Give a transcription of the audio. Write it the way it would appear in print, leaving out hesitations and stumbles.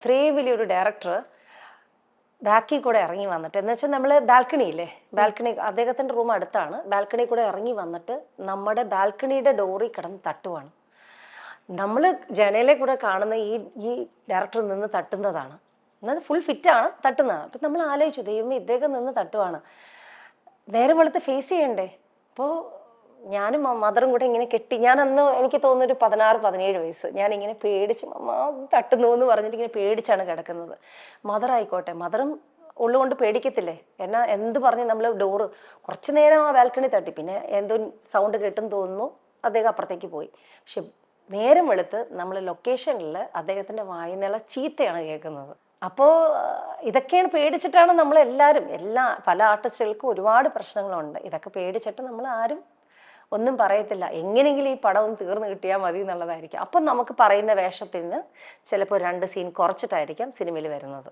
ഇത്രയും വലിയൊരു ഡയറക്ടർ ബാക്കിൽ കൂടെ ഇറങ്ങി വന്നിട്ട്, എന്ന് വെച്ചാൽ നമ്മൾ ബാൽക്കണിയില്ലേ, ബാൽക്കണി അദ്ദേഹത്തിൻ്റെ റൂം അടുത്താണ്, ബാൽക്കണി കൂടെ ഇറങ്ങി വന്നിട്ട് നമ്മുടെ ബാൽക്കണിയുടെ ഡോറിൽ കിടന്ന് തട്ടുവാണ്. നമ്മൾ ജനലെ കൂടെ കാണുന്ന ഈ ഡയറക്ടർ നിന്ന് തട്ടുന്നതാണ്, എന്നാൽ ഫുൾ ഫിറ്റാണ്, തട്ടുന്നതാണ്. അപ്പം നമ്മൾ ആലോചിച്ചു, ദൈവമേ ഇദ്ദേഹം നിന്ന് തട്ടുവാണ്, നേരം വെളുത്ത് ഫേസ് ചെയ്യണ്ടേ. അപ്പോൾ ഞാനും മദറും കൂടെ ഇങ്ങനെ കെട്ടി, ഞാൻ അന്ന് എനിക്ക് തോന്നുന്നൊരു 16-17 വയസ്സ്, ഞാനിങ്ങനെ പേടിച്ച് അമ്മ തട്ടുന്നു എന്ന് പറഞ്ഞിട്ട് ഇങ്ങനെ പേടിച്ചാണ് കിടക്കുന്നത്. മദറായിക്കോട്ടെ, മദറും ഉള്ളുകൊണ്ട് പേടിക്കത്തില്ലേ, എന്നാ എന്ത് പറഞ്ഞ് നമ്മൾ ഡോറ് കുറച്ച് നേരം ആ ബാൽക്കണി തട്ടി, പിന്നെ എന്തോ സൗണ്ട് കേട്ടെന്ന് തോന്നുന്നു, അദ്ദേഹം അപ്പുറത്തേക്ക് പോയി. പക്ഷെ നേരം വെളുത്ത് നമ്മൾ ലൊക്കേഷനിൽ അദ്ദേഹത്തിൻ്റെ വായുനില ചീത്തയാണ് കേൾക്കുന്നത്. അപ്പോൾ ഇതൊക്കെയാണ് പേടിച്ചിട്ടാണ് നമ്മളെല്ലാവരും, പല ആർട്ടിസ്റ്റുകൾക്കും ഒരുപാട് പ്രശ്നങ്ങളുണ്ട്. ഇതൊക്കെ പേടിച്ചിട്ട് നമ്മൾ ആരും ഒന്നും പറയത്തില്ല, എങ്ങനെയെങ്കിലും ഈ പടം ഒന്ന് തീർന്നു കിട്ടിയാൽ മതി എന്നുള്ളതായിരിക്കും. അപ്പം നമുക്ക് പറയുന്ന വേഷത്തിൽ നിന്ന് ചിലപ്പോൾ 2 സീൻ കുറച്ചിട്ടായിരിക്കാം സിനിമയിൽ വരുന്നത്.